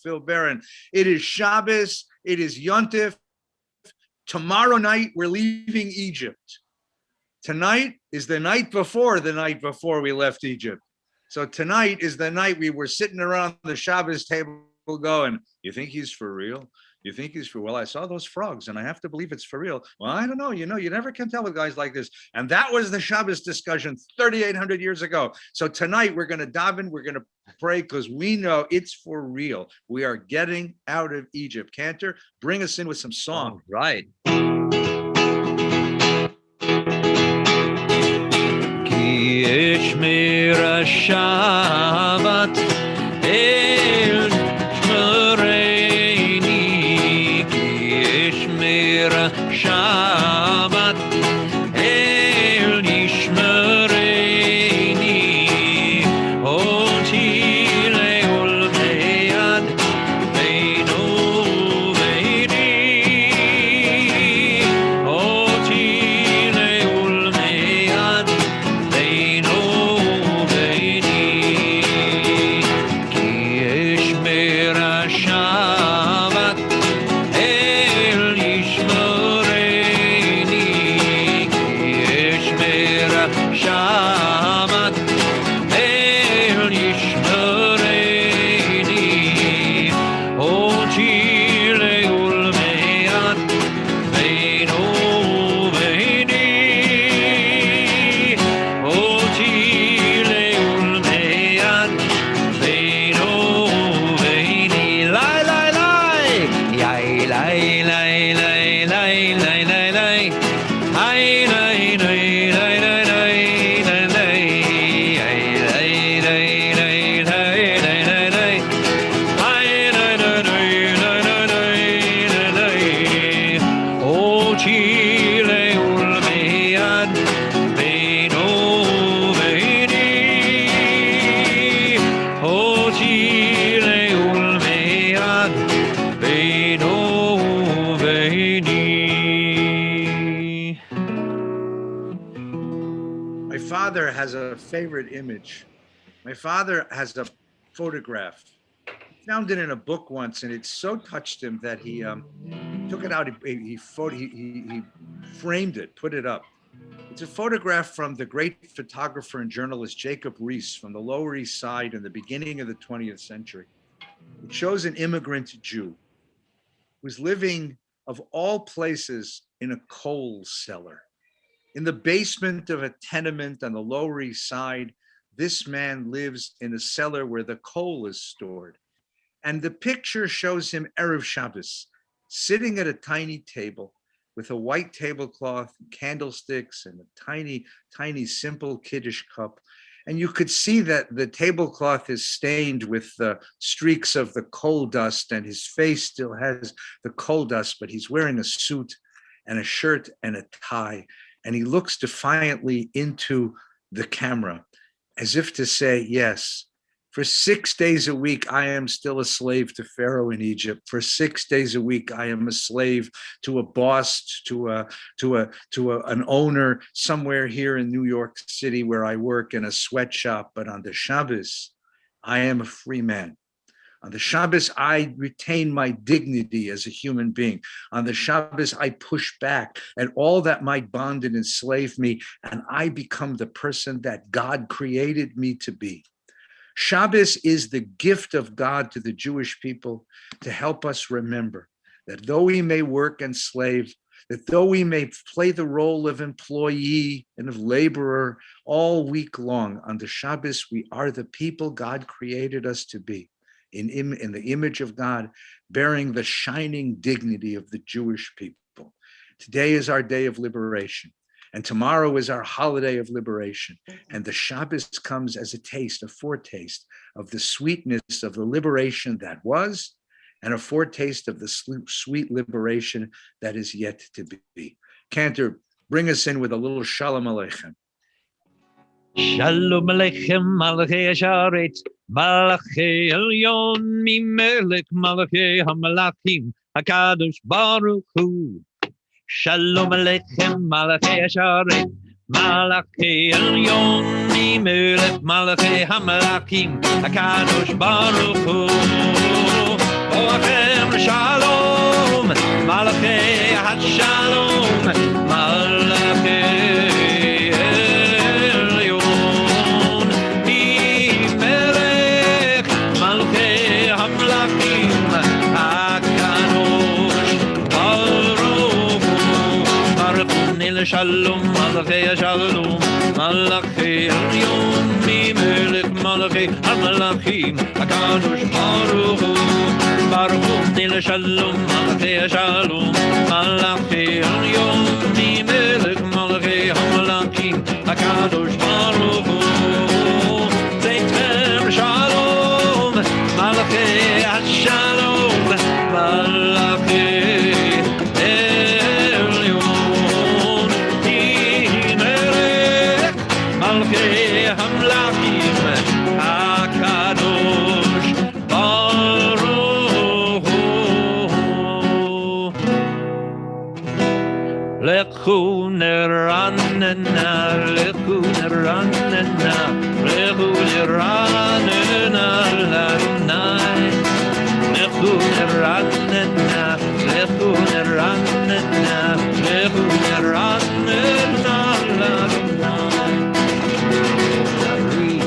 Phil Barron. It is Shabbos. It is Yontif. Tomorrow night, we're leaving Egypt. Tonight is the night before we left Egypt. So tonight is the night we were sitting around the Shabbos table going, you think he's for real? You think he's for, well, I saw those frogs and I have to believe it's for real. Well, I don't know. You never can tell with guys like this. And that was the Shabbos discussion 3,800 years ago. So tonight we're going to daven, we're going to pray because we know it's for real. We are getting out of Egypt. Cantor, bring us in with some song. All right. Ki eshmir Shabbat el shmereini, ki eshmir Shabbat el yishmereini, oti leol beyad beinu veini, oti leol beyad beinu veini, ki eshmer Shabbat el yishmereini, ki eshmer Shabbat el yishmereini, oti leol beyad beinu veini, oti leol beyad beinu veini. Lai, lai, lai. Yai, lai, lai, lai, lai, lai, lai, lai. Ai, lai, lai, lai, lai, lai, lai, lai. Ai, lai, lai, lai, lai, lai, lai, lai. Ai, lai, lai, lai, lai, lai, lai, lai, lai. Oti leol beyad beinu veini, oti leol beyad beinu veini. My father has a favorite image. My father has a photograph. He found it in a book once, and it so touched him that he took it out. He framed it, put it up. It's a photograph from the great photographer and journalist Jacob Riis from the Lower East Side in the beginning of the 20th century. It shows an immigrant Jew who's living, of all places, in a coal cellar. In the basement of a tenement on the Lower East Side, this man lives in a cellar where the coal is stored. And the picture shows him Erev Shabbos, sitting at a tiny table with a white tablecloth, candlesticks, and a tiny, tiny, simple Kiddush cup. And you could see that the tablecloth is stained with the streaks of the coal dust, and his face still has the coal dust, but he's wearing a suit and a shirt and a tie. And he looks defiantly into the camera as if to say, yes, for 6 days a week, I am still a slave to Pharaoh in Egypt. For 6 days a week, I am a slave to a boss, to an owner somewhere here in New York City where I work in a sweatshop. But on the Shabbos, I am a free man. On the Shabbos, I retain my dignity as a human being. On the Shabbos, I push back at all that might bond and enslave me, and I become the person that God created me to be. Shabbos is the gift of God to the Jewish people to help us remember that though we may work and slave, that though we may play the role of employee and of laborer all week long, on the Shabbos, we are the people God created us to be. In the image of God, bearing the shining dignity of the Jewish people. Today is our day of liberation, and tomorrow is our holiday of liberation. And the Shabbos comes as a taste, a foretaste of the sweetness of the liberation that was, and a foretaste of the sweet liberation that is yet to be. Cantor, bring us in with a little Shalom Aleichem. Shalom Aleichem, Malachei Hasharet, Malachei Elyon, Mimelech, Malachei HaMalachim, HaKadosh Baruch Hu. Shalom Aleichem, Malachei Hasharet, Malachei Elyon, Mimelech, Malachei HaMalachim, HaKadosh Baruch Hu. Shalom Malachi Shalom Malachi Elyon Melech Malachi Hamalachim HaKadosh Baruch Hu Baruch Hu Nil Shalom Malachi Shalom Malachi Elyon Melech Malachi Hamalachim HaKadosh Baruch Hu Zeitem Shalom Malachi Shalom Malachi Lechu neranena, lechu neranena, lechu neranena, lanai. Lechu neranena, lechu neranena, lechu neranena, lanai.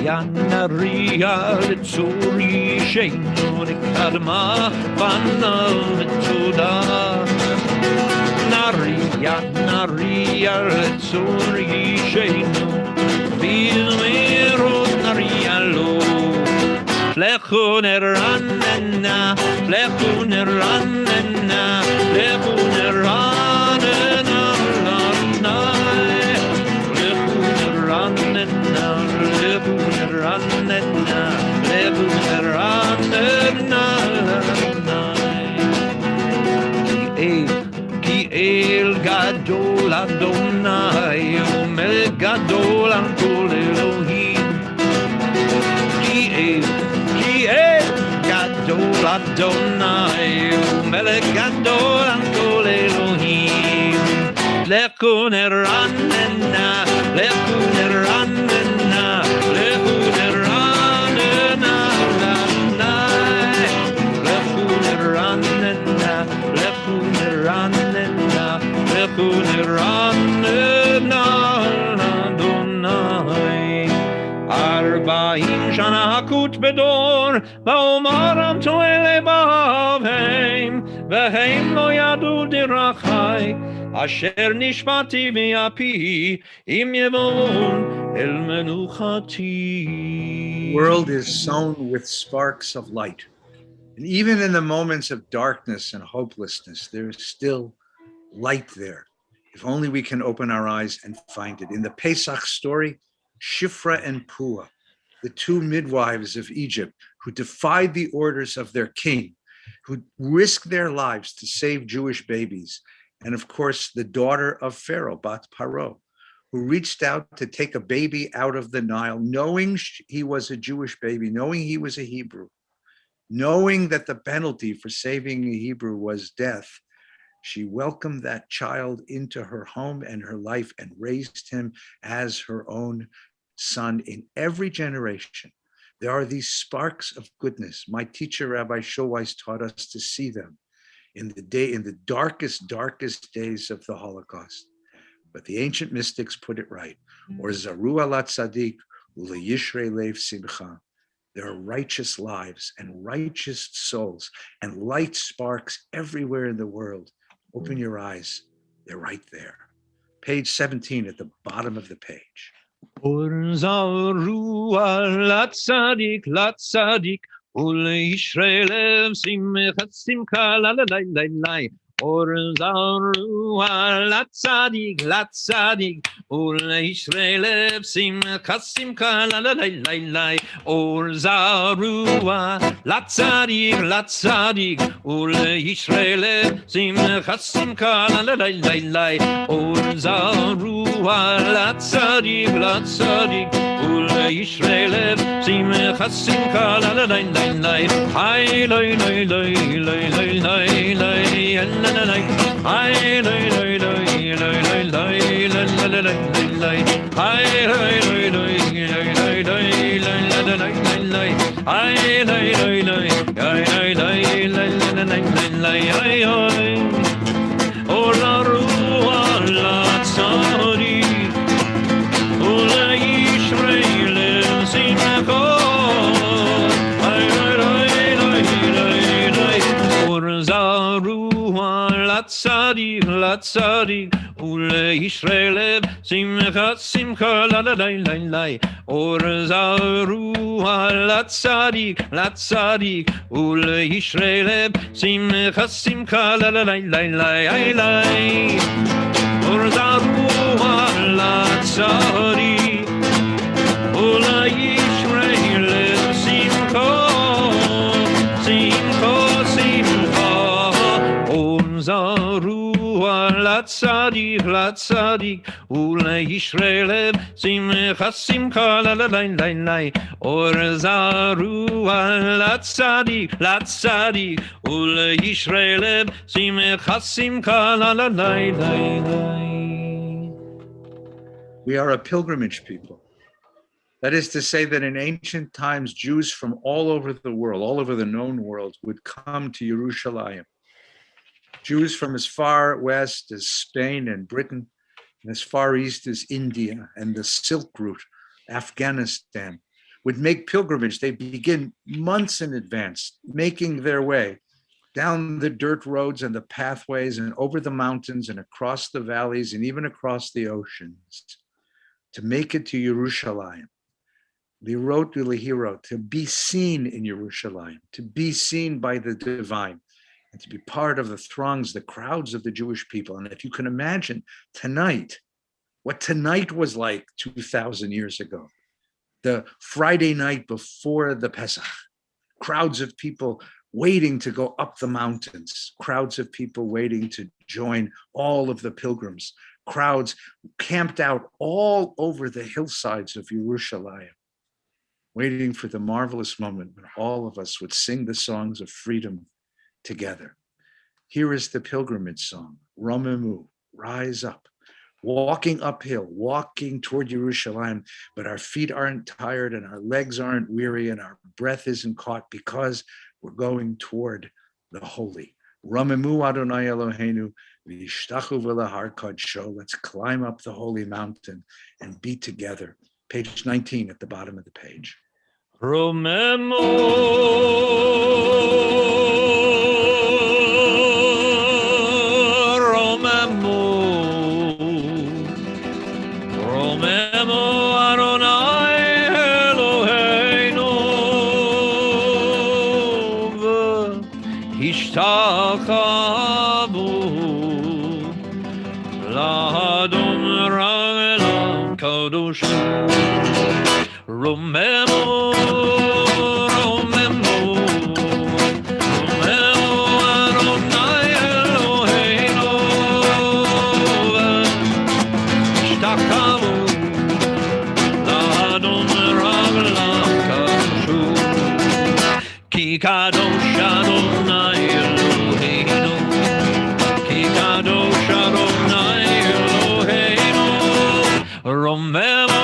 Naria, litsuri sheinu nikadma, vana litzuda. Naria, letsuri sheinu, bilmerot naria lo. Lechu neranena, lechu neranena, lechu neranena, lanai. Lechu neranena, lechu neranena, lechu neranena, lanai. El Gadol Adonai, Omer Gadol Kol Elohim. Ki El Gadol Adonai, Omer Gadol Kol Elohim. Lechu neranena, lechu neranena, lechu neranena, lanai. Lechu neranena, lechu neranena. Arba'im shana hakut bedor, va'omaram to'ele ba'avheim, ve'heim lo yadu dirachai, asher nishmati mi'api, im yevon el menuchati. The world is sown with sparks of light. And even in the moments of darkness and hopelessness, there is still light there. If only we can open our eyes and find it. In the Pesach story, Shifra and Pua, the two midwives of Egypt who defied the orders of their king, who risked their lives to save Jewish babies. And of course, the daughter of Pharaoh, Bat Paro, who reached out to take a baby out of the Nile, knowing he was a Jewish baby, knowing he was a Hebrew, knowing that the penalty for saving a Hebrew was death. She welcomed that child into her home and her life and raised him as her own son. In every generation, there are these sparks of goodness. My teacher, Rabbi Showeiss, taught us to see them in the darkest days of the Holocaust. But the ancient mystics put it right. Or Zaru alat Tzadik, ule Yishrei Lev Simcha. There are righteous lives and righteous souls and light sparks everywhere in the world. Open your eyes. They're right there. Page 17 at the bottom of the page. Or zaru alat tzadik, ule Yishrei lev simcha la la la la la. Or zaru alat tzadik, ule Yishrei lev simcha la la la la la. Or zaru alat tzadik, ule Yishrei lev simcha la la la la la. Or zaru alat tzadik, ule Yishrei lev simcha la la la la la. Hi lo lo lo lo lo lo lo. Hi lo lo lo lo lo lo lo lo lo. Hi lo lo lo lo lo lo lo lo. Hi lo lo lo lo lo lo. Ola ruah la tzadi, ola Yishrei lev simcha. Or zaru Latzadik, Latzadik, Uleishrelev, Simcha, Simcha, la la la la la. Or Zarua, Latzadik, Latzadik, Uleishrelev, Simcha, Simcha, la la la la la. Or Zarua, Latzadik, Uleishrelev, Simcha, Simcha, Simcha. Om Zarua, Latzadik, Latzadik, Uleishrelev, Simcha, Simcha, la la la la la. Or Zarua, Latzadik, Latzadik, Uleishrelev, Simcha, Simcha, la la la la la. We are a pilgrimage people. That is to say that in ancient times, Jews from all over the world, all over the known world, would come to Yerushalayim. Jews from as far west as Spain and Britain, and as far east as India and the Silk Route, Afghanistan, would make pilgrimage. They begin months in advance, making their way down the dirt roads and the pathways and over the mountains and across the valleys and even across the oceans to make it to Yerushalayim. To be seen in Yerushalayim, to be seen by the divine, and to be part of the throngs, the crowds of the Jewish people. And if you can imagine tonight, what tonight was like 2,000 years ago, the Friday night before the Pesach, crowds of people waiting to go up the mountains, crowds of people waiting to join all of the pilgrims, crowds camped out all over the hillsides of Yerushalayim, waiting for the marvelous moment when all of us would sing the songs of freedom together. Here is the pilgrimage song, Romemu, rise up, walking uphill, walking toward Yerushalayim, but our feet aren't tired and our legs aren't weary and our breath isn't caught because we're going toward the holy. Romemu Adonai Eloheinu, v'yishtachu v'lahar kadsho. Let's climb up the holy mountain and be together. Page 19 at the bottom of the page. Romemo, Romemo, Romemo Adonai Eloheinu, v'hishtachavu l'Adon Ra'el Kadosh. Romemo, Romemo, Romemo Adonai Eloheinu, v'hishtachavu l'Adon Ra'el Kadosh. Ki kadosh Adonai Eloheinu, ki kadosh Adonai Eloheinu, Romemo.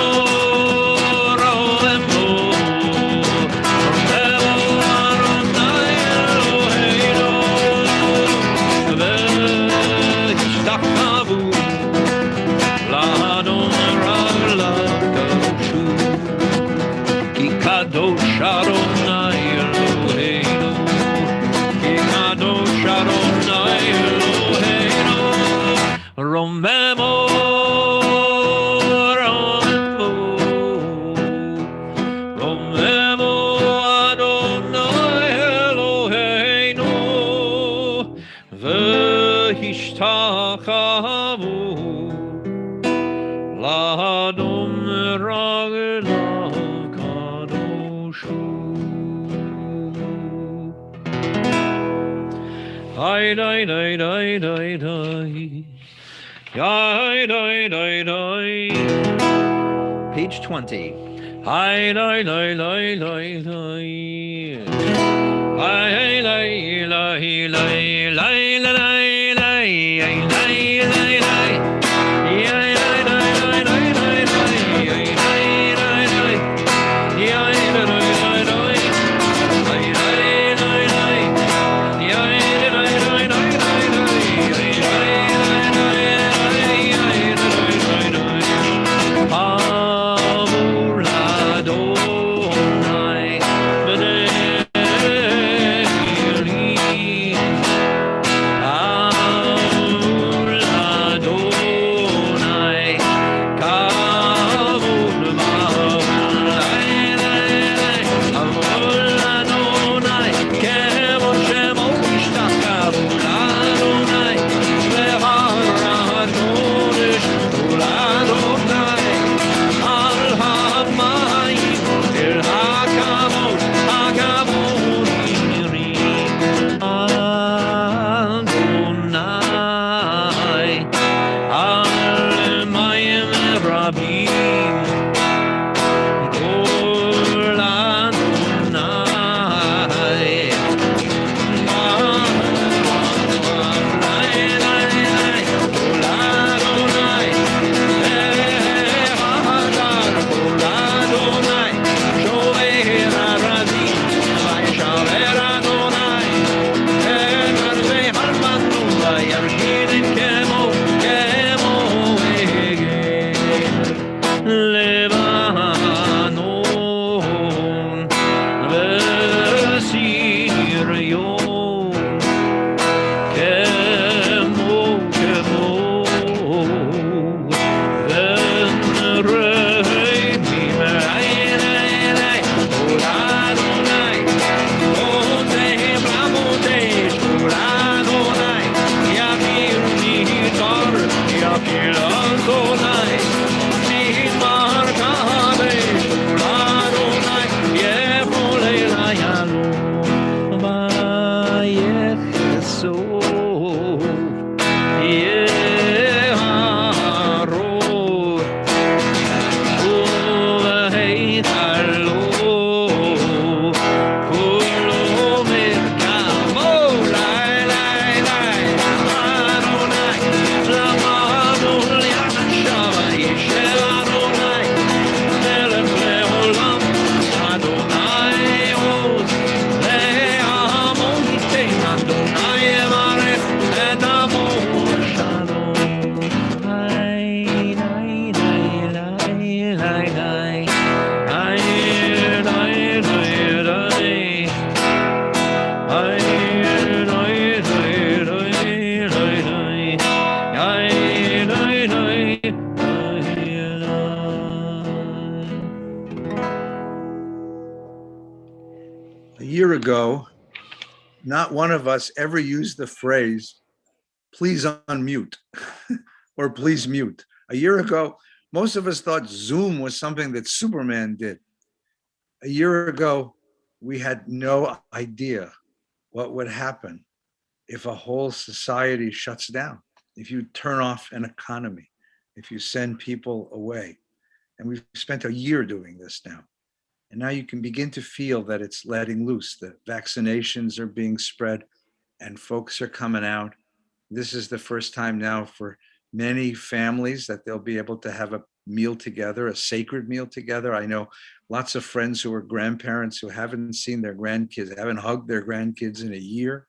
Page 20. סוף יערור ובהיכלו כולו מרגמו לי אדוני למדנו ליחשב ישב אדוני מלך לעולם אדוני עוז לעמו ייתן אדוני יברך את עמו שלום לי A year ago, not one of us ever used the phrase, please unmute or please mute. A year ago, most of us thought Zoom was something that Superman did. A year ago, we had no idea what would happen if a whole society shuts down, if you turn off an economy, if you send people away. And we've spent a year doing this now. And now you can begin to feel that it's letting loose. The vaccinations are being spread and folks are coming out. This is the first time now for many families that they'll be able to have a meal together, a sacred meal together. I know lots of friends who are grandparents who haven't seen their grandkids, haven't hugged their grandkids in a year.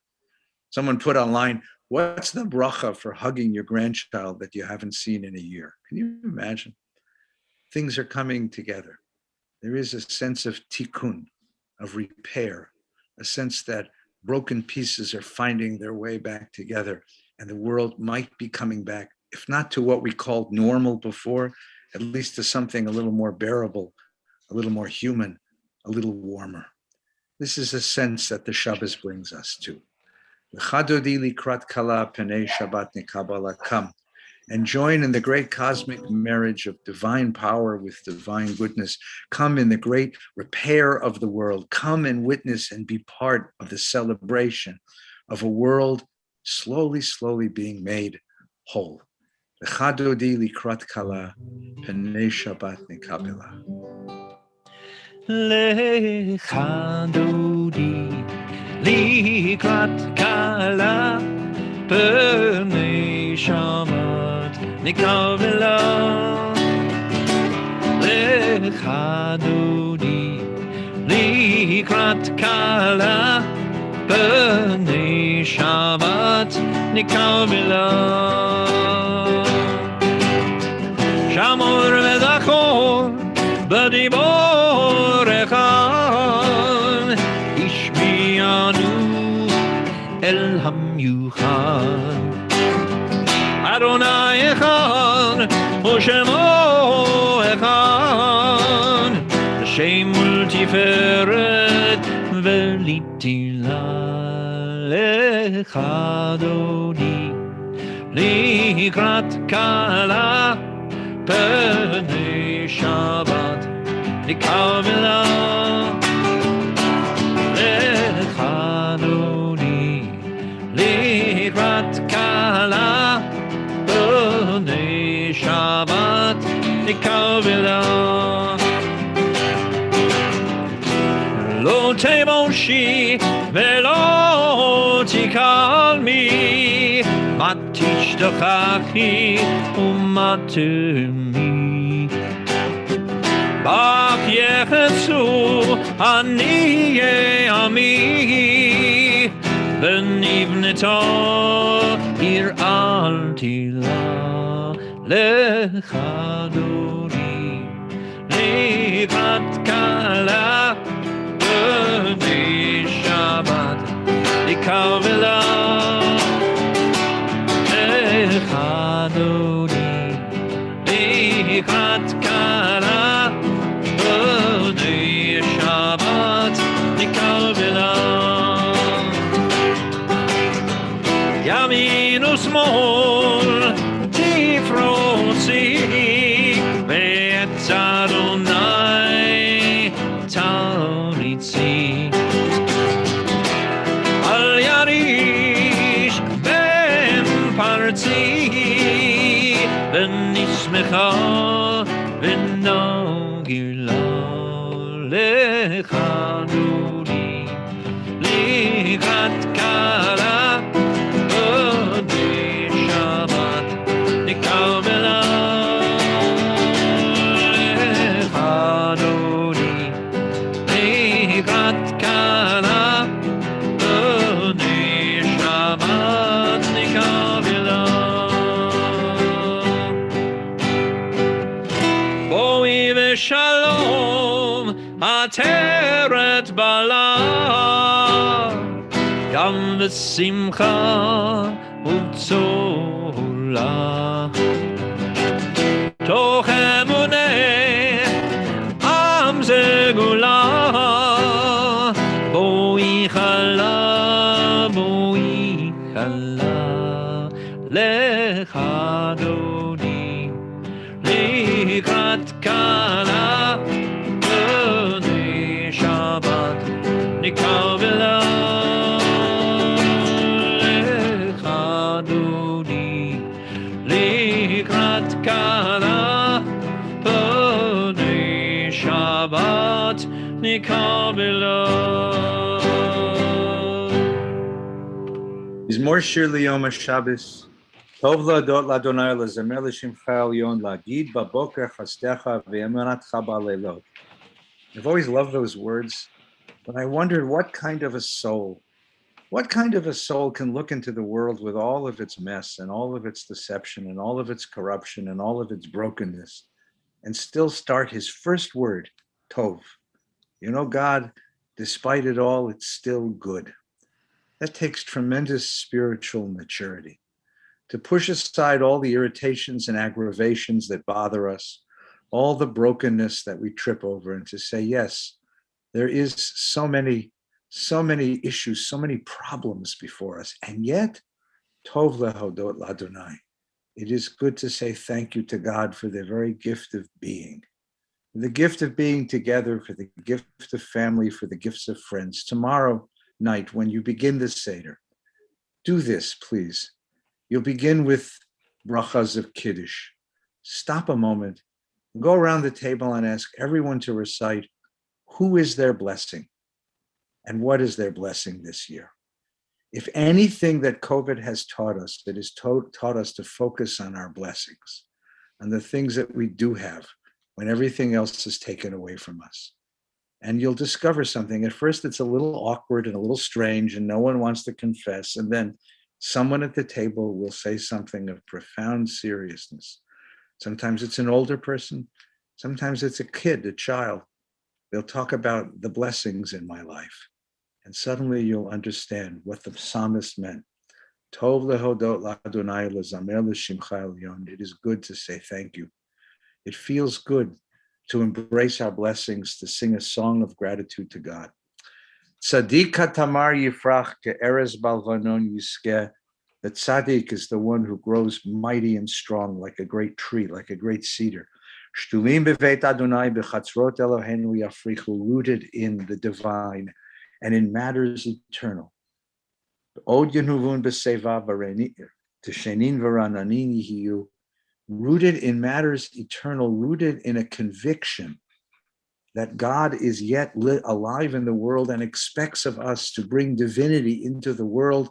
Someone put online, what's the bracha for hugging your grandchild that you haven't seen in a year? Can you imagine? Things are coming together. There is a sense of tikkun, of repair, a sense that broken pieces are finding their way back together, and the world might be coming back, if not to what we called normal before, at least to something a little more bearable, a little more human, a little warmer. This is a sense that the Shabbos brings us to. L'chadodi likrat kala penei Shabbat ni Kabbalat, come and join in the great cosmic marriage of divine power with divine goodness. Come in the great repair of the world. Come and witness and be part of the celebration of a world slowly, slowly being made whole. L'chadodi likrat kala penei Shabbat ni Kabbalat. L'chadodi likrat kala penei Shabbat ni Kabbalat. L'chadodi likrat kala penei Shabbat ni Kabbalat. Shamor v'zachor b'dibor echad ishmi'anu el hamyuchad. Adonai echad u'shemo echad l'shem ultiferet v'litila. L'chadodi likrat kala penei Shabbat ni Kabbalat. L'chadodi likrat kala penei Shabbat ni Kabbalat. Lo temoshi velo tikalmi matishtachachi umatumi. Bach yechetzu aniyeh ami benivneta ir al tila. L'chadodi likrat kala penei Shabbat ni Kabbalat. L'chadodi likrat kala penei Shabbat ni Kabbalat. Yamin u'smol tifrotzi ve'etz Adonai taritzi. Al yadi ארצי ונשמחה ונגילה לך אדוני לקראת קלה בשבת נקבלה לך אדוני לקראת קלה בשבת נקבלה בואי ושלום עטרת בלה גם בשמחה ובצהלה תוך אמוני עם סגולה בואי חלה לך אדוני לקראת קלה בשבת נקבלה לך אדוני לקראת קלה בשבת נקבלה. מזמור שיר ליום השבס. טוב להודות לאדוני לזמר לשמך העליון, להגיד בבוקר חסדך ואמונתך בלילות. I've always loved those words, but I wondered what kind of a soul can look into the world with all of its mess and all of its deception and all of its corruption and all of its brokenness and still start his first word, Tov. You know, God, despite it all, it's still good. That takes tremendous spiritual maturity. To push aside all the irritations and aggravations that bother us, all the brokenness that we trip over, and to say, yes, there is so many issues, so many problems before us, and yet, Tov lehodot l'Adonai. It is good to say thank you to God for the very gift of being, the gift of being together, for the gift of family, for the gifts of friends. Tomorrow night, when you begin the Seder, do this, please. You'll begin with brachas of Kiddush. Stop a moment, go around the table and ask everyone to recite who is their blessing and what is their blessing this year. If anything that COVID has taught us, it has taught us to focus on our blessings, on the things that we do have when everything else is taken away from us. And you'll discover something. At first, it's a little awkward and a little strange, and no one wants to confess. And then someone at the table will say something of profound seriousness. Sometimes it's an older person. Sometimes it's a kid, a child. They'll talk about the blessings in my life. And suddenly you'll understand what the psalmist meant. Tov lehodot l'Adonai lezamer l'shimcha elyon. It is good to say thank you. It feels good to embrace our blessings, to sing a song of gratitude to God. Tzaddik katamar yifrach ke'erez balvanon yiskeh. The tzaddik is the one who grows mighty and strong like a great tree, like a great cedar. Shtulim beveit Adonai bechatzrot Eloheinu yafrichu, rooted in the divine and in matters eternal. Od yenuvun b'seva t'shenin v'rananin yihiyu, rooted in matters eternal, rooted in a conviction that God is yet alive in the world and expects of us to bring divinity into the world.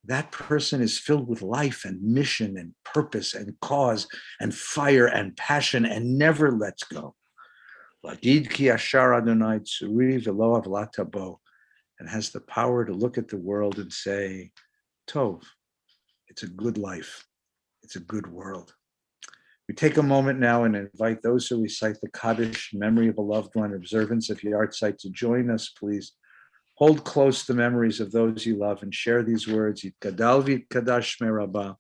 That person is filled with life and mission and purpose and cause and fire and passion and never lets go. Lagid ki ashar Adonai tzuri v'lo avla tabo, and has the power to look at the world and say, Tov, it's a good life. It's a good world. We take a moment now and invite those who recite the Kaddish, memory of a loved one, observance of Yartzeit, to join us, please. Hold close the memories of those you love and share these words. Yitkadal v'yitkadash shmei Rabbah,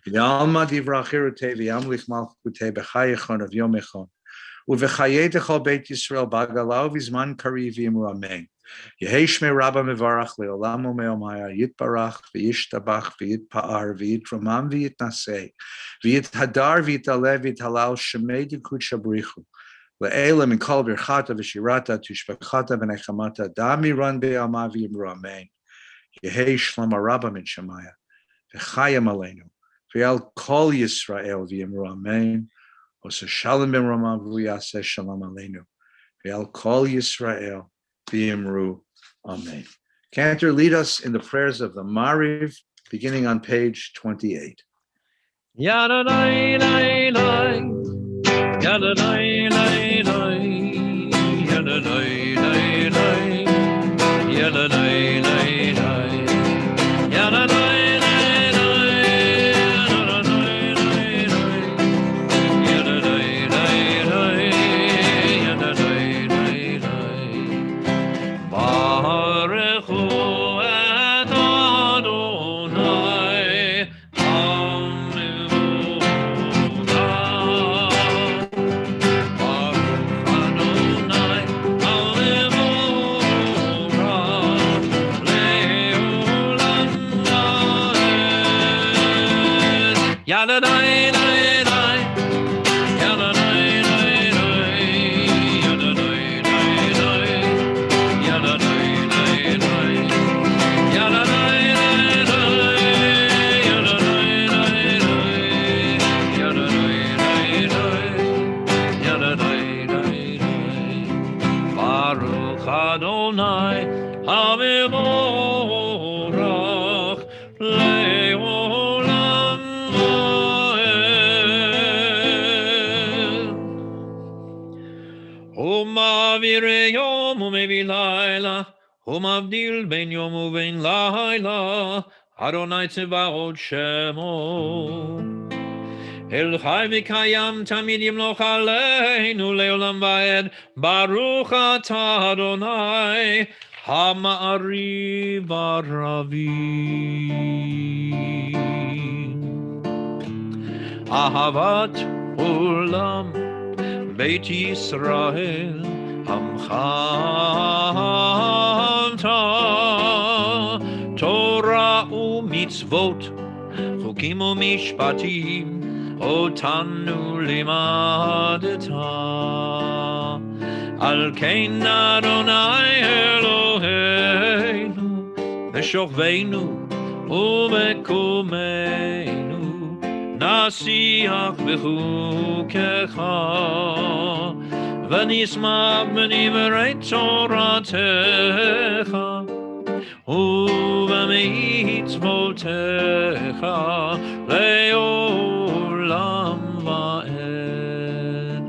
v'yalma divrach hirutei, v'yamlich malchutei, b'chayechon of yom echon, u'v'chayei techol beit Yisrael, b'agalau v'zman kariv v'imru amen. Yehei shmei Rabbah mevarach le'olam u'me'omaya, yitbarach v'yishtabach v'yitpa'ar v'yitramam v'yitnasei, v'yithadar v'yitalev v'yithalal shemei dikut shabrichu. Le'ela min kol birchata v'shirata tishbachata v'nechamata dami ran be'alma v'yimru amen. Yehei shlama Rabbah min Shemaya v'chayim aleinu Ve'al kol Yisrael v'yimru amen. Osa shalom b'mrama v'yaseh shalom aleinu. Ve'al kol Yisrael v'yimru amen. Cantor, lead us in the prayers of the Mariv, beginning on page 28. Yada lai lai lai, yada lai lai lai, yada lai lai lai, yada lai lai lai, yada lai lai lai, yada lai lai lai, yada lai lai lai, yada lai lai lai. Baruch hu et Adonai. Yada dai dai dai, yada dai dai dai, yada dai dai dai, yada dai dai dai, yada dai dai dai, yada dai dai dai, yada dai dai dai, yada dai dai dai. Baruch Adonai Hamevorach Leolam. Ma'avir yom u'mevi laila, u'mavdil ben yom u'ben laila, Adonai tzevaot shemo. El chai v'kayam tamid yimloch aleinu leolam va'ed, Baruch atah Adonai, ha'ma'ariv ha'ravim. Ahavat ulam Beit Yisrael Amchamta Torah u'mitzvot Chukim u'mishpatim Otanu limadeta Al kein Adonai Eloheinu B'shochveinu u'bekomeinu Nasiach b'chukecha V'nisma b'nivrei Toratecha U'v'mitzvotecha Le'olam va'ed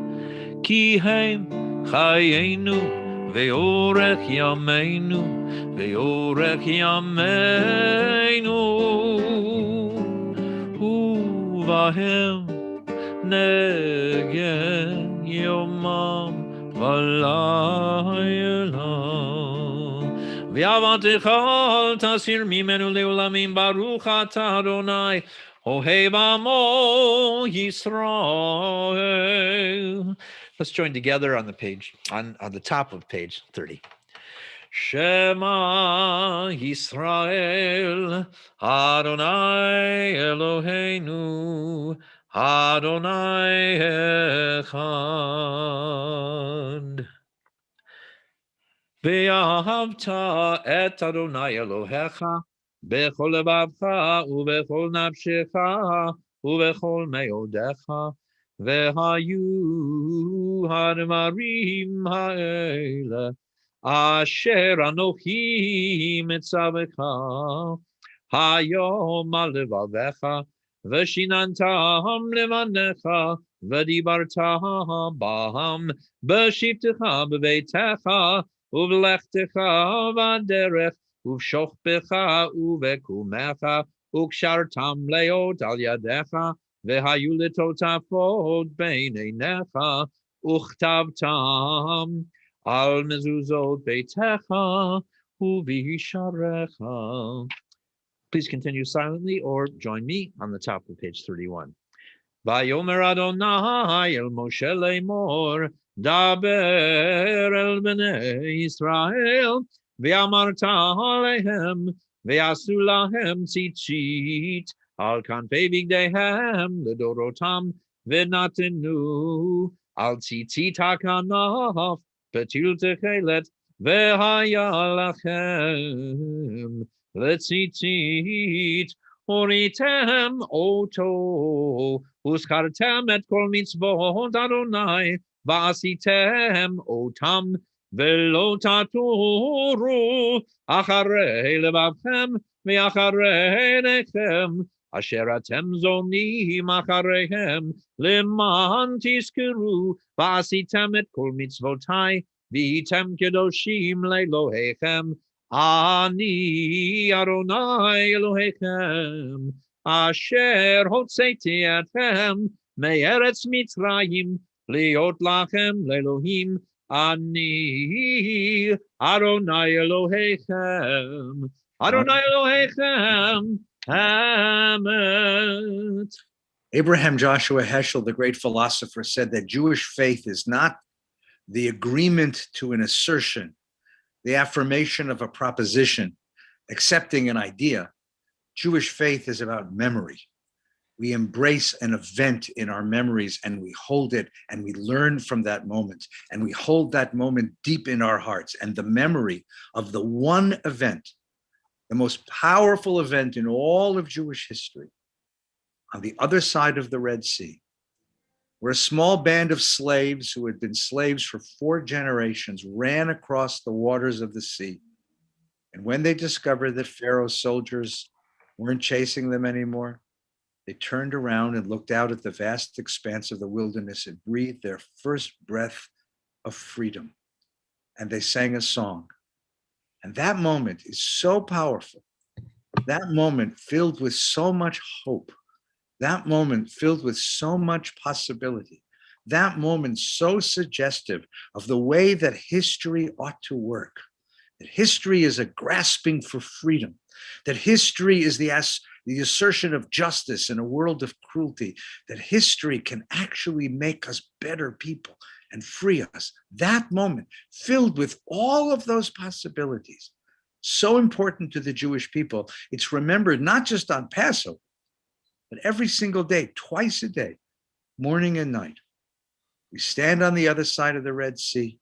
Ki hem chayenu Ve'orech yameinu Ve'orech yameinu Vahem negen yomam v'layla V'yavantecha al tasir mimenu leolamim Baruch atah Adonai Ohev amo Yisrael. Let's join together on the page, on the top of page 30. Shema Yisrael, Adonai Eloheinu, Adonai Echad. Ve'ahavta et Adonai Elohecha, bechol levavcha, ubechol nafshecha, ubechol meodecha, ve'hayu hadvarim ha'ele. Asher Anochi Mitzavecha Hayom Alevavecha Veshinantam Levanecha Vedibarta Baham Beshivtecha Bevetecha Uvlechtecha Vaderech Uvshochbecha Uvekumecha Ukshartam Leot Al Yadecha Vehayuletotafot Beinenecha Uchtavtam Al mezuzot beitecha uvisharecha. Please continue silently or join me on the top of page 31. Vayomer Adonai el Moshe lemor daber el bnei Yisrael ve'amarta alehem ve'asu lahem tzitzit al kanpei bigdehem ledorotam ve'natenu al tzitzit hakanaf Betil techelet v'haya lachem letzitzit הוריתם אותו, וזכרתם את כל מצוות אדוני, ועשיתם אותם, ולא תטורו אחרי לבבכם ואחרי עיניכם, אשר אתם זונים אחריהם, למען תזכרו, ועשיתם את כל מצוותי, והייתם קדושים לאלוהיכם, אני אדוני אלוהיכם, אשר הוצאתי אתכם מארץ מצרים, להיות לכם לאלוהים, אני אדוני אלוהיכם, אדוני אלוהיכם, amen. Abraham Joshua Heschel, the great philosopher, said that Jewish faith is not the agreement to an assertion, the affirmation of a proposition, accepting an idea. Jewish faith is about memory. We embrace an event in our memories and we hold it and we learn from that moment and we hold that moment deep in our hearts. And the memory of the one event, the most powerful event in all of Jewish history, on the other side of the Red Sea, where a small band of slaves who had been slaves for 4 generations ran across the waters of the sea. And when they discovered that Pharaoh's soldiers weren't chasing them anymore, they turned around and looked out at the vast expanse of the wilderness and breathed their first breath of freedom. And they sang a song. And that moment is so powerful. That moment filled with so much hope. That moment filled with so much possibility. That moment so suggestive of the way that history ought to work. That history is a grasping for freedom. That history is the assertion of justice in a world of cruelty. That history can actually make us better people and free us. That moment filled with all of those possibilities. So important to the Jewish people. It's remembered not just on Passover, but every single day, twice a day, morning and night. We stand on the other side of the Red Sea.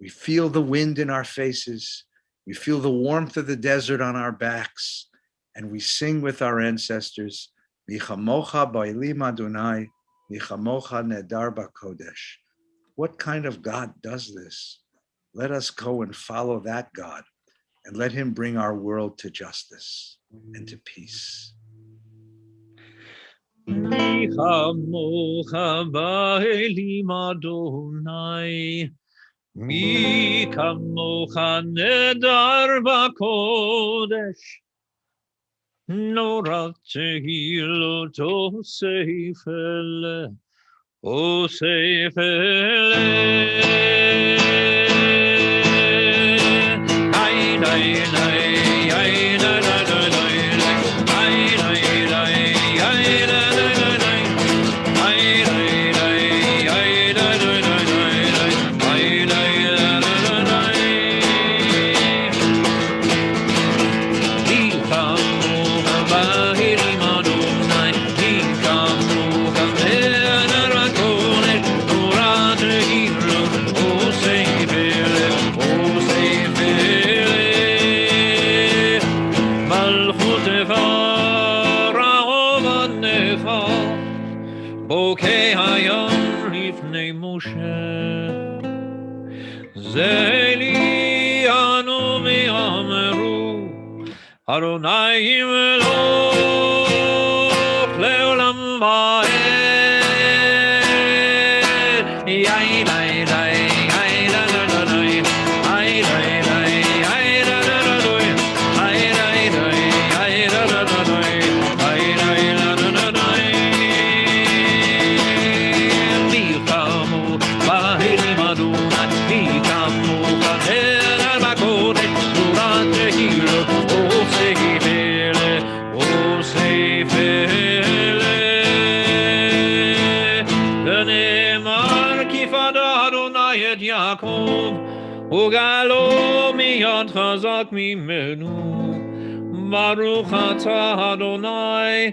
We feel the wind in our faces. We feel the warmth of the desert on our backs. And we sing with our ancestors, Michamocha ba'elim Adonai, Michamocha nedar ba'kodesh. What kind of God does this? Let us go and follow that God and let him bring our world to justice and to peace. Mi chamocha ba'elim Adonai, mi chamocha nedar ba'kodesh, nora tehilot osefele, osefele. Ay, ay, ay, ay, ay, Adonai Melech leolam va'ed. Yai lai lai, yai la la la lai, yai lai lai, yai la la la lai, yai lai lai, yai la la la lai, yai lai la la la lai. Michamu ba'elim Adonai, michamu nedar ba'kodesh, nurat tehilot. וגאלו מיד חזק ממנו, ברוך אתה אדוני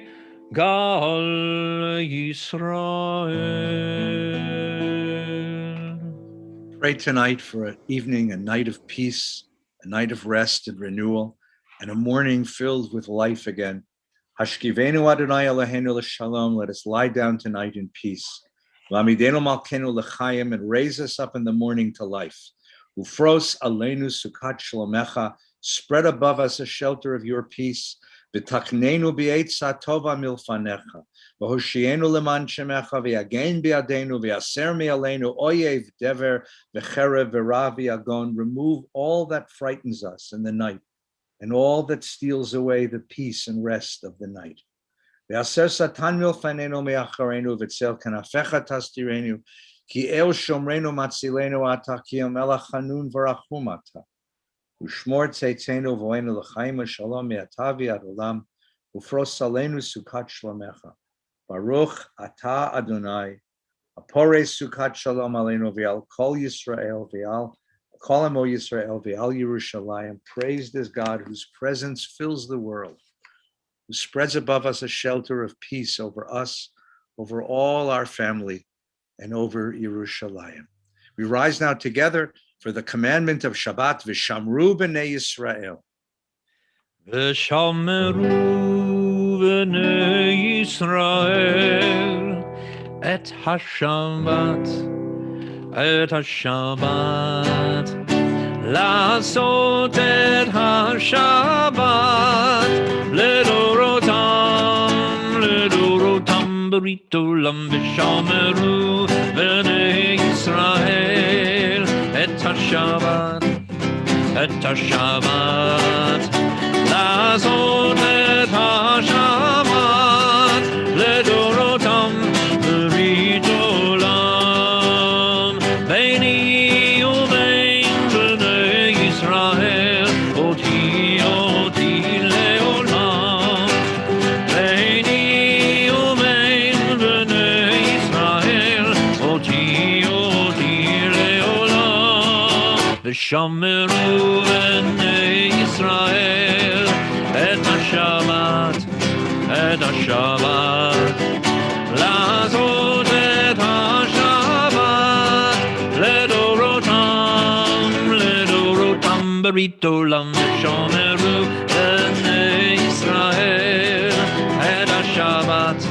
גאל ישראל. Pray tonight for an evening, a night of peace, a night of rest and renewal, and a morning filled with life again. Hashkivenu Adonai Eloheinu l'shalom. Let us lie down tonight in peace. Lamidenu malkenu l'chayim, and raise us up in the morning to life. Ufros aleinu sukat shlomecha. Spread above us a shelter of your peace. V'taknenu b'eitza tova milfanecha. V'hoshienu leman shemecha. V'yagen bi'adenu. V'yaser mi'aleinu. Oyev dever v'cherev v'ra v'yagon. Remove all that frightens us in the night, and all that steals away the peace and rest of the night. V'aser satan milfanenu me'acharenu. V'tzel kanafecha tastirenu. Ki el shomrenu matzilenu ata. Ki el melech hanun v'rachum ata. Ushmor tzeitzenu v'oenu l'chaim shalom me'ata v'ad olam. Ufros aleinu sukat shlomecha. Baruch ata Adonai. Apore sukat shalom aleinu v'al kol Yisrael v'al kol amo Yisrael v'al Yerushalayim. Praised is God, whose presence fills the world, who spreads above us a shelter of peace over us, over all our family, and over Yerushalayim. We rise now together for the commandment of Shabbat, V'shamru b'nei Yisrael. V'shamru b'nei Yisrael et ha-Shabbat, לעשות את השבת לדורותם ברית עולם ושמרו בני ישראל את השבת לעשות את השבת לדורותם ברית עולם ביני ובין בני ישראל אותי לעולם ביני ובין בני ישראל אותי לעולם ושמרו בני ישראל את השבת לעשות את השבת לדורותם ברית עולם ושמרו בני ישראל את השבת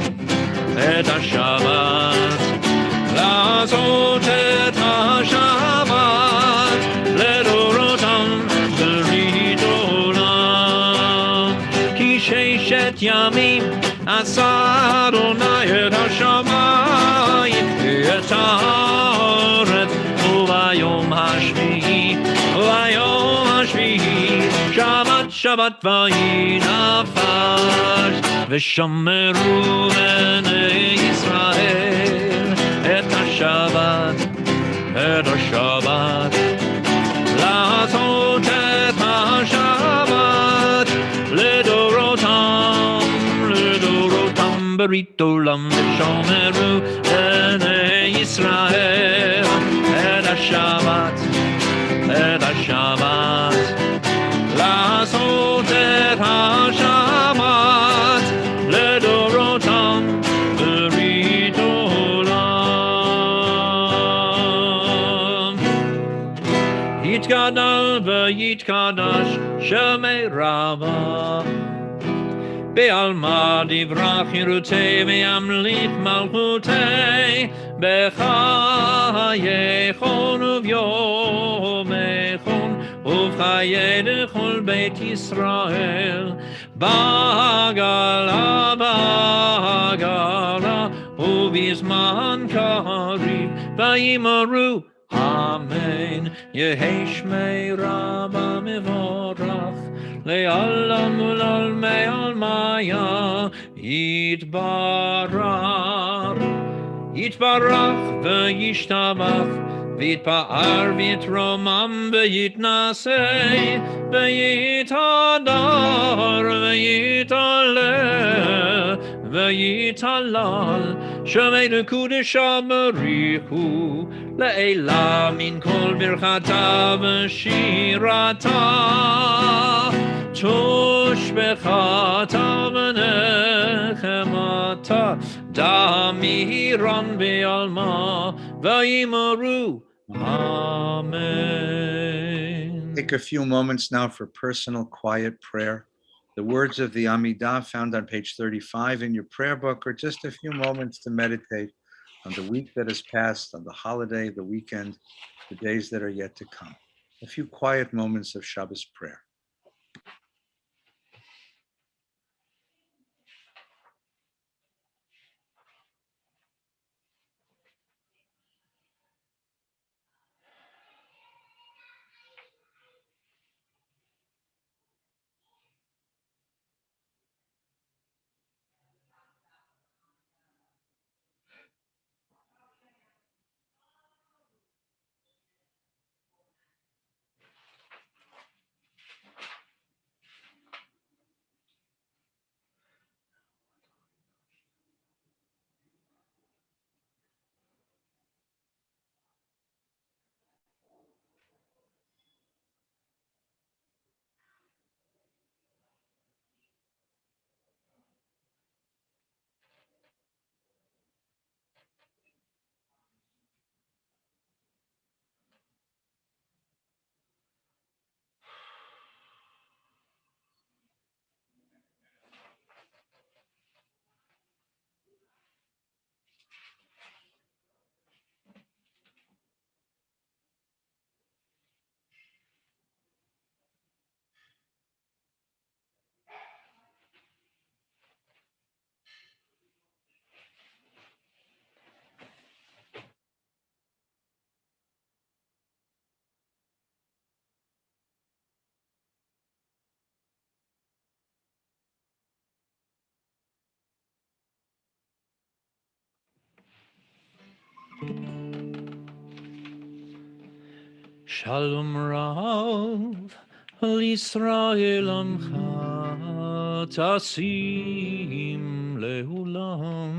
לעשות את השבת לדורותם ברית עולם כי ששת ימים עשה אדוני את השמיים את הארץ וביום השביעי שבת ויהי נפש ושמרו בני ישראל את השבת לעשות את השבת לדורותם ברית עולם ושמרו בני ישראל את השבת לעשות את השבת לדורותם ברית עולם יתגדל ויתקדש שמי רבה בעלמא דברך חירותי וימליך מלכותי בחייכון וביומכון ובחיי לכל בית ישראל בעגלה ובזמן קריב ויאמרו אמן יהי שמי רבה מבורך לעולם ולעולמי עלמיה יתברך וישתבח ויתפאר ויתרומם ויתנשא ויתהדר ויתהלל שמי לקודשה בריחו לעילה מן כל ברכתה ושירתה תושבחתה ונחמתה דמירן בעלמה ויאמרו Amen. Take a few moments now for personal quiet prayer. the words of the Amidah found on page 35 in your prayer book, or just a few moments to meditate on the week that has passed, on the holiday, the weekend, the days that are yet to come. A few quiet moments of Shabbos prayer. Shalom Rav L'Yisrael Amcha Tasim Le'ulam.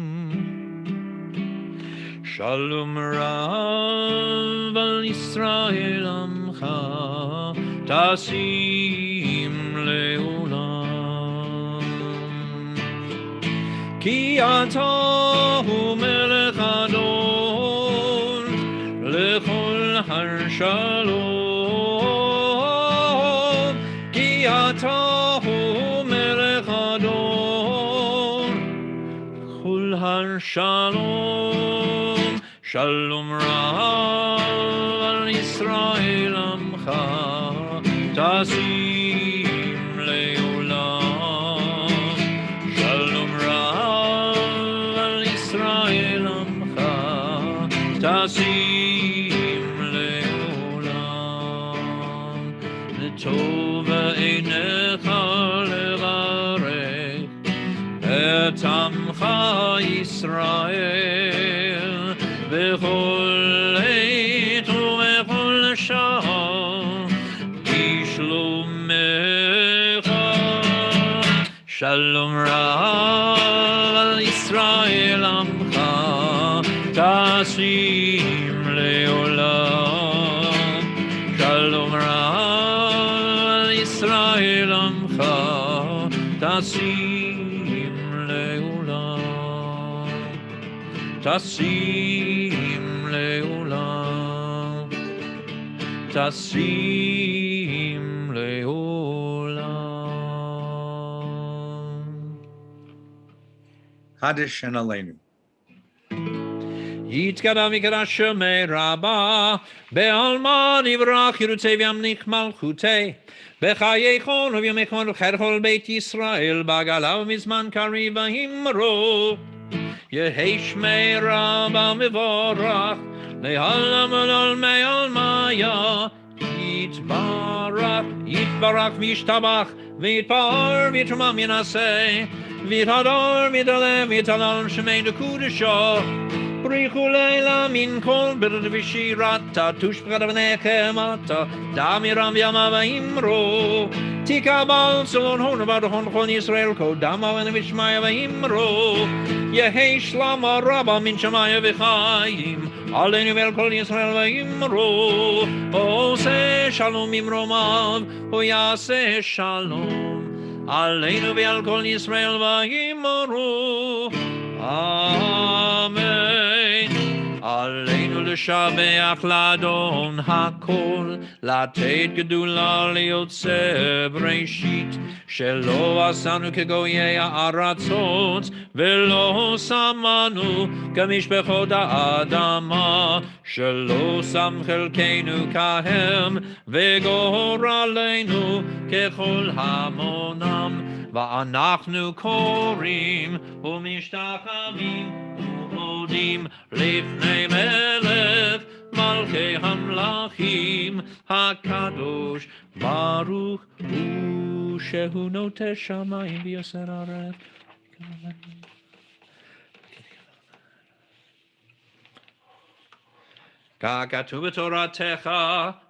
Shalom Rav L'Yisrael Amcha Tasim Le'ulam. Ki Atahu Melech Adon Lechol Shalom, ki atahu melech adon, chul har shalom, shalom rav al Yisrael amcha, tasim le'olam, shalom rav al Yisrael amcha, tasim טוב עיניך לברך את עמך ישראל בכל עת ובכל שעה בשלומך. שלום רב על ישראל עמך תשים לעולם. שלום רב ישראל עמך תשים לעולם, תשים לעולם, תשים לעולם. Kaddish and Aleinu. יתגדל מקדש שמי רבה, בעלמא נברח ירוצי וימליך מלכותי, בחיי כל ובימי כל ובחר כל בית ישראל, בעגלה ובזמן קריב ואמרו, יהי שמי רבה מבורך, לעלם ולעולמי עלמיה, יתברך וישתבח, ויתפאר ויתרומם ינסה, ויתהדר ויתעלה ויתהלל שמי לקודשו, בריחו לילה מן כל ברד ושירתה, תושבחת ונקמתה, דמירם וימה ואמרו, תקבל צלון הון ובדחון כל ישראל, קודמה ונבשמיה ואמרו, יהי שלמה רבה מן שמיה וחיים, עלינו ועל כל ישראל ואמרו, עושה שלום ממרומיו, הוא יעשה שלום, עלינו ועל כל ישראל ואמרו, אמן. עלינו לשבח לאדון הכל הכל, לתת גדולה ליוצא בראשית, שלא עשנו כגויי הארצות, ולא שמנו כמשפחות האדמה, שלא שם חלקנו כהם, וגורלנו ככל המונם, ואנחנו קוראים ומשתחווים ומודים לפני מלך מלכי המלכים הקדוש ברוך הוא, שהוא נוטה שמיים ויוסר ארץ. ככתוב בתורתך,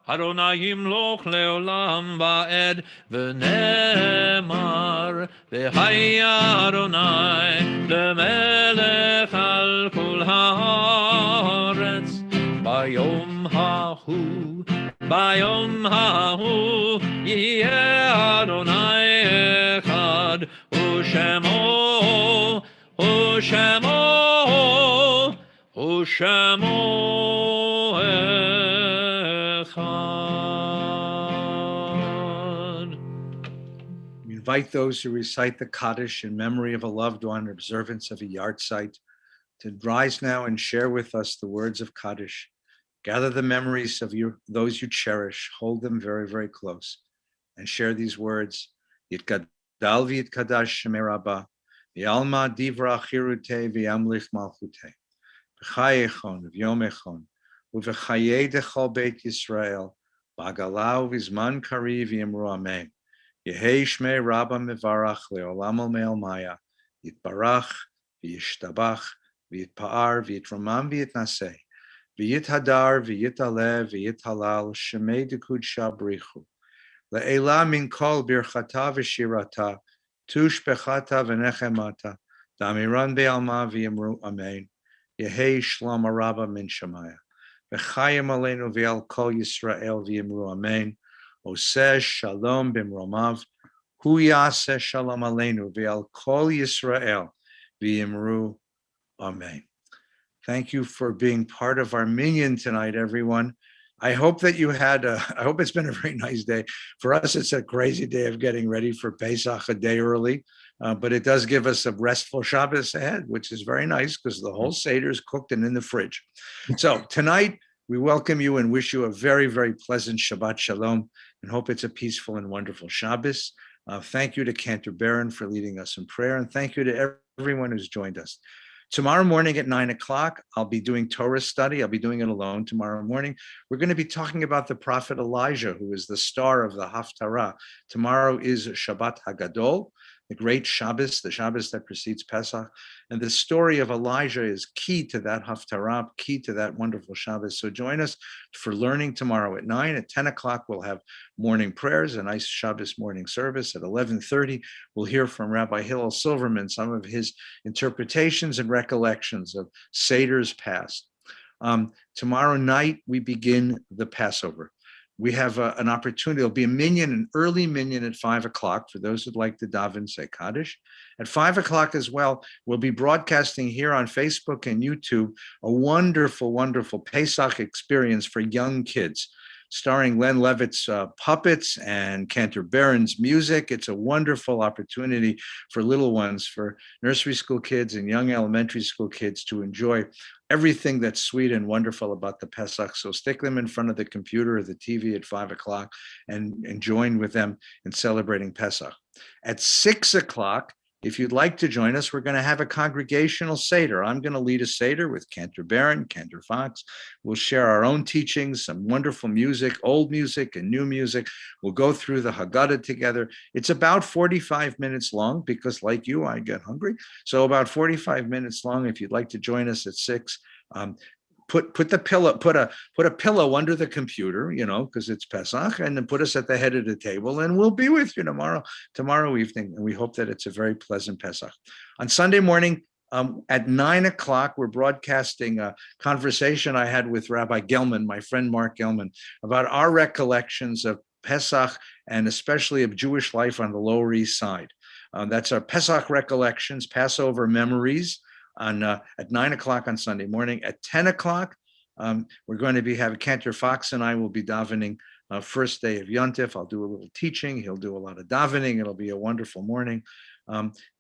אדוני ימלוך לעולם ועד, ונאמר, והיה אדוני למלך על כל הארץ. ביום ההוא יהיה אדוני אחד, ושמו We invite those who recite the Kaddish in memory of a loved one, observance of a yahrzeit, to rise now and share with us the words of Kaddish. Gather the memories of those you cherish, hold them very, very close, and share these words. Yitkadal v'yitkadash shemei Rabbah, v'yalma divra chirute v'yamlich malchute, v'chayechon v'yomechon, u'v'chayei dechol beit Yisrael, b'agalau v'zman kariv v'yimru amen. Yehei shmei Rabbah mevarach le'olam al maya, yitbarach v'yishtabach v'yitpa'ar v'yitramam v'yitnaseh, v'yithadar v'yitalev v'yithalal shemei dekudsha brichu. Le'ela min kol birchata v'shirata, tushbechata v'nechemata, damiran be'alma v'yimru amen. Yehei shlom Rabbah min shamaya. V'chayim aleinu v'al kol Yisrael v'yimru amen. Oseh shalom b'mromav. Hu yaseh shalom aleinu v'al kol Yisrael v'yimru amen. Thank you for being part of our minyan tonight, everyone. I hope that I hope it's been a very nice day. For us, it's a crazy day of getting ready for Pesach a day early, but it does give us a restful Shabbos ahead, which is very nice because the whole Seder is cooked and in the fridge. So tonight, we welcome you and wish you a very, very pleasant Shabbat Shalom and hope it's a peaceful and wonderful Shabbos. Thank you to Cantor Barron for leading us in prayer, and thank you to everyone who's joined us. Tomorrow morning at 9 o'clock, I'll be doing Torah study. I'll be doing it alone tomorrow morning. We're going to be talking about the prophet Elijah, who is the star of the Haftarah. Tomorrow is Shabbat Hagadol, the great Shabbos, the Shabbos that precedes Pesach. And the story of Elijah is key to that Haftarah, key to that wonderful Shabbos. So join us for learning tomorrow at 9. At 10 o'clock, we'll have morning prayers, a nice Shabbos morning service. At 11:30, we'll hear from Rabbi Hillel Silverman, some of his interpretations and recollections of Seder's past. Tomorrow night, we begin the Passover. We have an opportunity. There'll be a minyan, an early minyan at 5 o'clock for those who'd like to daven say Kaddish. At 5 o'clock as well, we'll be broadcasting here on Facebook and YouTube a wonderful, wonderful Pesach experience for young kids, starring Len Levitt's puppets and Cantor Barron's music. It's a wonderful opportunity for little ones, for nursery school kids and young elementary school kids to enjoy everything that's sweet and wonderful about the Pesach. So stick them in front of the computer or the TV at 5 o'clock and join with them in celebrating Pesach. At 6 o'clock, if you'd like to join us, we're going to have a congregational Seder. I'm going to lead a Seder with Cantor Barron, Cantor Fox. We'll share our own teachings, some wonderful music, old music and new music. We'll go through the Haggadah together. It's about 45 minutes long because, like you, I get hungry. So about 45 minutes long. If you'd like to join us at 6, put a pillow under the computer, because it's Pesach, and then put us at the head of the table, and we'll be with you tomorrow evening. And we hope that it's a very pleasant Pesach. On Sunday morning, at 9 o'clock, we're broadcasting a conversation I had with Rabbi Gelman, my friend Mark Gelman, about our recollections of Pesach and especially of Jewish life on the Lower East Side. That's our Pesach recollections, Passover memories, at 9 o'clock on Sunday morning. At 10 o'clock, We're going to be having Cantor Fox and I will be davening first day of Yontif. I'll do a little teaching. He'll do a lot of davening. It'll be a wonderful morning.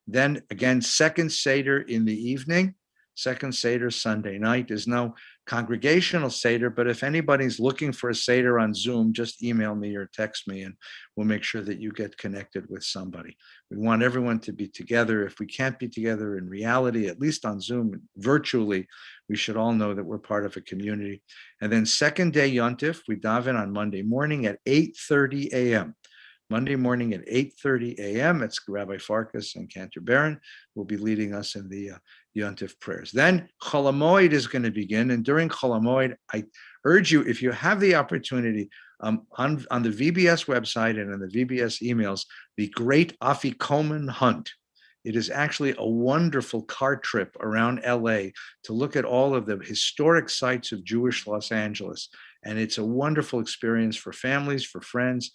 Then again, second Seder in the evening. Second Seder Sunday night. There's no congregational Seder, but if anybody's looking for a Seder on Zoom, just email me or text me and we'll make sure that you get connected with somebody. We want everyone to be together. If we can't be together in reality, at least on Zoom, virtually, we should all know that we're part of a community. And then second day Yontif, we daven on Monday morning at 8:30 a.m. Monday morning at 8:30 a.m. It's Rabbi Farkas and Cantor Barron will be leading us in the Yontif prayers. Then Chol HaMoed is going to begin. And during Chol HaMoed, I urge you, if you have the opportunity, on the VBS website and in the VBS emails, the Great Afikoman Hunt. It is actually a wonderful car trip around LA to look at all of the historic sites of Jewish Los Angeles. And it's a wonderful experience for families, for friends.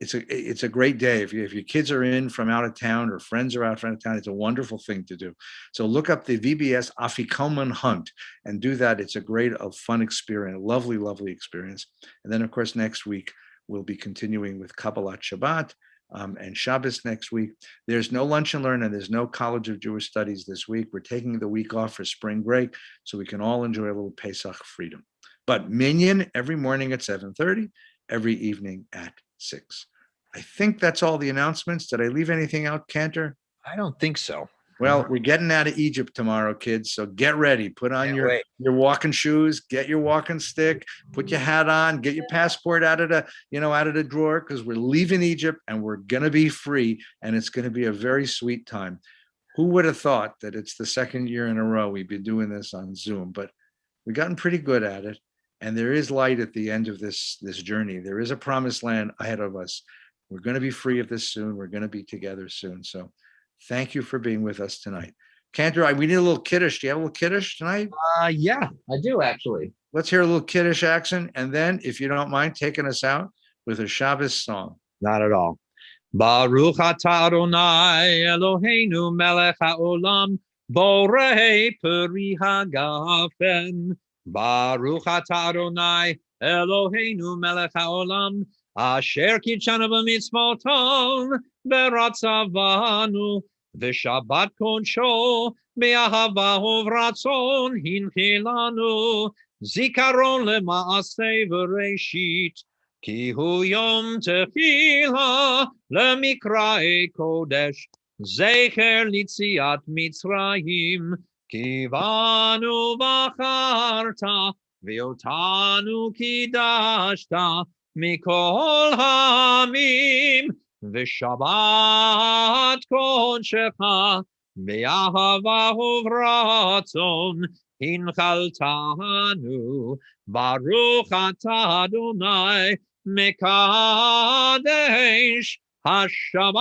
It's a great day. If your kids are in from out of town or friends are out of town, it's a wonderful thing to do. So look up the VBS Afikoman Hunt and do that. It's a great, fun experience, lovely, lovely experience. And then, of course, next week, we'll be continuing with Kabbalat Shabbat and Shabbos next week. There's no Lunch and Learn and there's no College of Jewish Studies this week. We're taking the week off for spring break so we can all enjoy a little Pesach freedom. But Minyan every morning at 7:30, every evening at 6. I think that's all the announcements. Did I leave anything out, Cantor? I don't think so. Well, we're getting out of Egypt tomorrow, kids. So get ready. Put on your walking shoes, get your walking stick, put your hat on, get your passport out of the drawer, because we're leaving Egypt and we're gonna be free, and it's gonna be a very sweet time. Who would have thought that it's the second year in a row we've been doing this on Zoom, but we've gotten pretty good at it. And there is light at the end of this journey. There is a promised land ahead of us. We're going to be free of this soon. We're going to be together soon. So thank you for being with us tonight. Cantor, we need a little Kiddush. Do you have a little Kiddush tonight? Yeah, I do actually. Let's hear a little Kiddush action. And then, if you don't mind, taking us out with a Shabbos song. Not at all. Baruch atah Adonai Eloheinu melech haolam borei peri hagafen. Baruch atah Adonai Eloheinu melech haolam Asher kitshanu b'mitzvotav beratzavanu v'shabbat kodsho be'ahava uvratzon hinchilanu zikaron lema'aseh v'reishit ki hu yom tefila lemikra'ei kodesh zecher litziat mitzrayim ki banu bacharta v'otanu kidashta Mikol hamim v'shabbat kodshecha be'ahava uvratzon hinchaltanu baruch atah Adonai mekadesh hashabbat.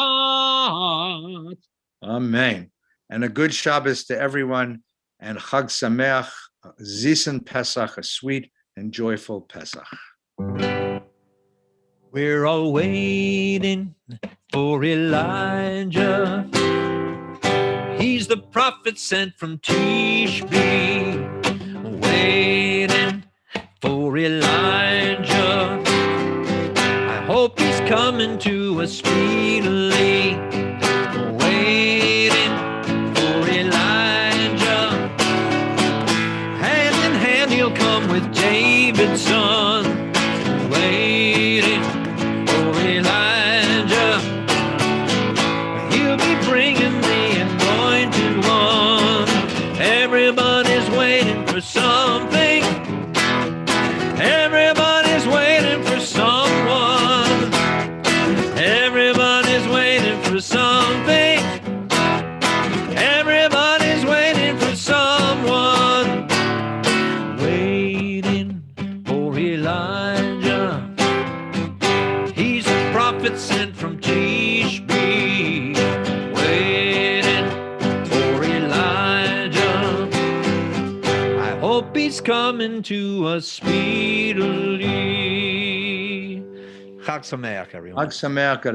Amen. And a good Shabbos to everyone, and Chag Sameach, Zisen Pesach, a sweet and joyful Pesach. We're all waiting for Elijah. He's the prophet sent from Tishbe. Waiting for Elijah. I hope he's coming to us speedily. Waiting for Elijah. Hand in hand he'll come with David's son. Waiting for Elijah. He'll be bringing the anointed one. Everybody's waiting for something. Everybody's waiting for someone. Everybody's waiting for something. Everybody's waiting for someone. Waiting for Elijah. He's a prophet sent from Tishbe. Waiting for Elijah. I hope he's coming to us speedily. Chag Sameach, everyone. Chag Sameach.